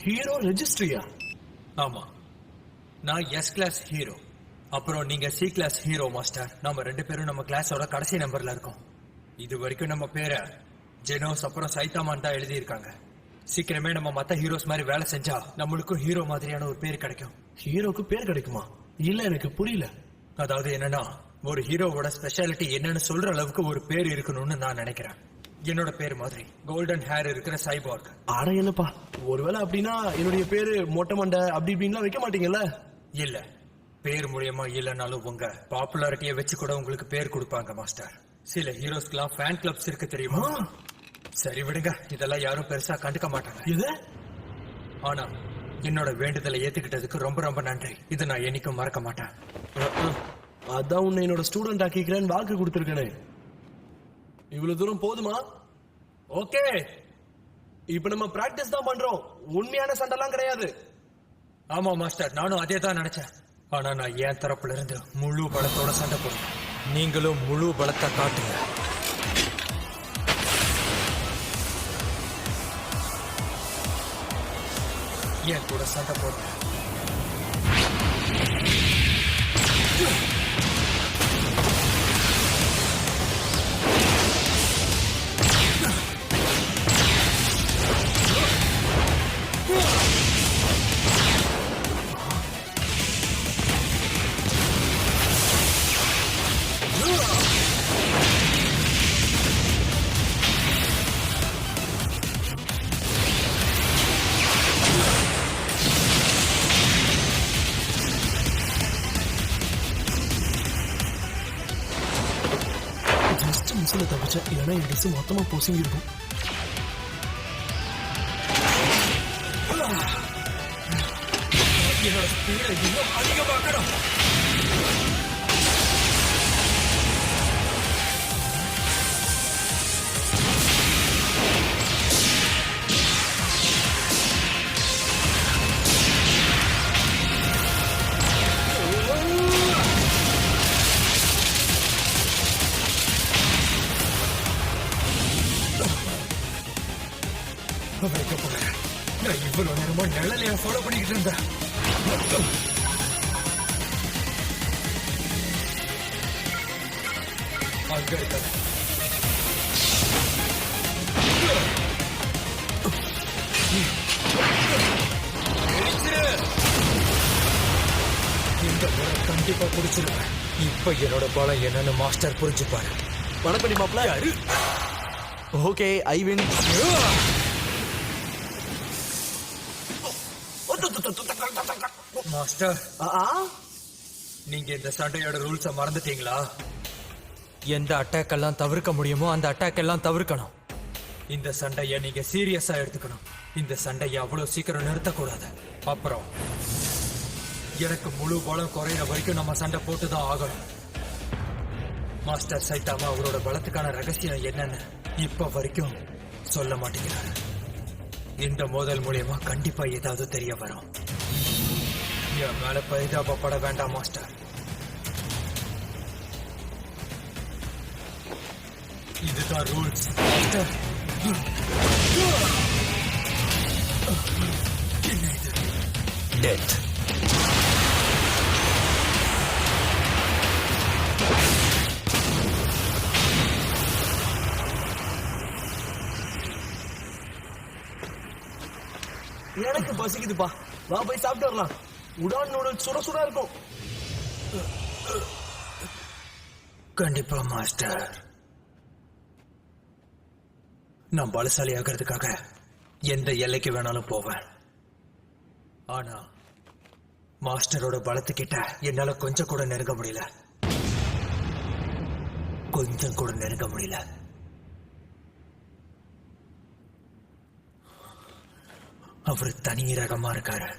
Hero ரெஜிஸ்ட்ரியா? ஆமா, நான் S class hero, அப்புறம் நீங்க சி கிளாஸ் ஹீரோ மாஸ்டர். நம்ம 2 பேரும் நம்ம கிளாஸோட கடைசி நம்பர்ல இருக்கோம். இது வரைக்கும் நம்ம பேரை ஜெனோஸ் அப்புறம் சைத்தாமான் தான் எழுதியிருக்காங்க. சீக்கிரமே நம்ம மத்த ஹீரோஸ் மாதிரி வேலை செஞ்சா நம்மளுக்கும் ஹீரோ மாதிரியான ஒரு பேர் கிடைக்கும். ஹீரோக்கு பேர் கிடைக்குமா? இல்ல, எனக்கு புரியல. அதாவது என்னன்னா, ஒரு ஹீரோவோட ஸ்பெஷாலிட்டி என்னன்னு சொல்ற அளவுக்கு ஒரு பேர் இருக்கணும்னு நான் நினைக்கிறேன். என்னோட பேர் மாதிரி கோல்டன் ஹேர் இருக்கிற சைபார்க். ஆட என்னப்பா, ஒருவேளை அப்படின்னா என்னுடைய பேரு மொட்டை மண்டை அப்படி இப்படின்லாம் வைக்க மாட்டீங்கல்ல? இல்ல, பேர் மூலியமா இல்லைனாலும் உங்க பாப்புலாரிட்டியை வச்சு கூட உங்களுக்கு பேர் கொடுப்பாங்க மாஸ்டர். சில ஹீரோஸ்க்குலாம் ஃபேன் கிளப்ஸ் இருக்கு தெரியுமா? சரி விடுங்க, இதெல்லாம் யாரும் பெருசா கண்டுக்க மாட்டாங்க. இது ஆனா என்னோட வேண்டுதலை ஏத்துக்கிட்டதுக்கு ரொம்ப ரொம்ப நன்றி. இதை நான் என்னைக்கும் மறக்க மாட்டேன். அதான் உன்னை என்னோட ஸ்டூடெண்ட் ஆக்கிக்கிறேன்னு வாக்கு கொடுத்துருக்கேனே. இவ்வளவு தூரம் போதுமா? ஓகே, இப்ப நம்ம பிராக்டிஸ் தான் பண்றோம், உண்மையான சண்டைலாம் கிடையாது. ஆமா மாஸ்டர், நானும் அதே தான் நினைச்சேன். ஆனா நான் என் தரப்புல இருந்து முழு பலத்தோட சண்டை போடுறேன். நீங்களும் முழு பலத்தை காட்டுங்க. என் கூட சண்டை போடுறேன். மிஸ்ல தப்பிச்சேன், இல்லைன்னா என் ட்ரெஸ் மொத்தமா பொசுங்கி இருக்கும். என்னோட ஸ்பீடை இன்னும் அதிகமாக்கணும். வைக்க போறேன். நான் இவ்வளவு நேரமா நிழலையா ஃபாலோ பண்ணிக்கிட்டு இருந்தேன். அங்க இருக்க இந்த முறை கண்டிப்பா புடிச்சிருவேன். இப்ப என்னோட பலம் என்னன்னு மாஸ்டர் புரிஞ்சுப்பாரு. வணக்கம் மாப்ள. ஓகே, ஐ வின். மாஸ்டர், நீங்க இந்த சண்டையோட ரூல்ஸ மறந்துட்டீங்களா? எந்த அட்டாக் எல்லாம் தவிர்க்க முடியுமோ அந்த அட்டாக் எல்லாம் தவிர்க்கணும். இந்த சண்டைய நீங்க சீரியஸா எடுத்துக்கணும். இந்த சண்டைய அவ்வளவு சீக்கிரம் நிறுத்தக்கூடாது. அப்புறம் எனக்கு முழு பலம் குறையிற வரைக்கும் நம்ம சண்டை போட்டுதான் ஆகணும். மாஸ்டர் சைத்தாமா அவரோட பலத்துக்கான ரகசியம் என்னன்னு இப்ப வரைக்கும் சொல்ல மாட்டேங்கிறாரு. இந்த மோதல் மூலியமா கண்டிப்பா ஏதாவது தெரிய வரும். என் மேல பரிதாபப்பட வேண்டாம் மாஸ்டர். இதுதான் ரூல்ஸ் மாஸ்டர். என்ன இது? டெத். எனக்கு பசிக்குதுப்பா, வா போய் சாப்பிட்டு வரலாம். உடான் நூடுல்ஸ் சுட சுட இருக்கும். கண்டிப்பா மாஸ்டர். நான் பலசாலி ஆகிறதுக்காக எந்த எல்லைக்கு வேணாலும் போவேன். ஆனா மாஸ்டரோட பலத்துக்கிட்ட என்னால கொஞ்சம் கூட நெருங்க முடியல. கொஞ்சம் கூட நெருங்க முடியல. அவர் தனி ரகமா இருக்காரு.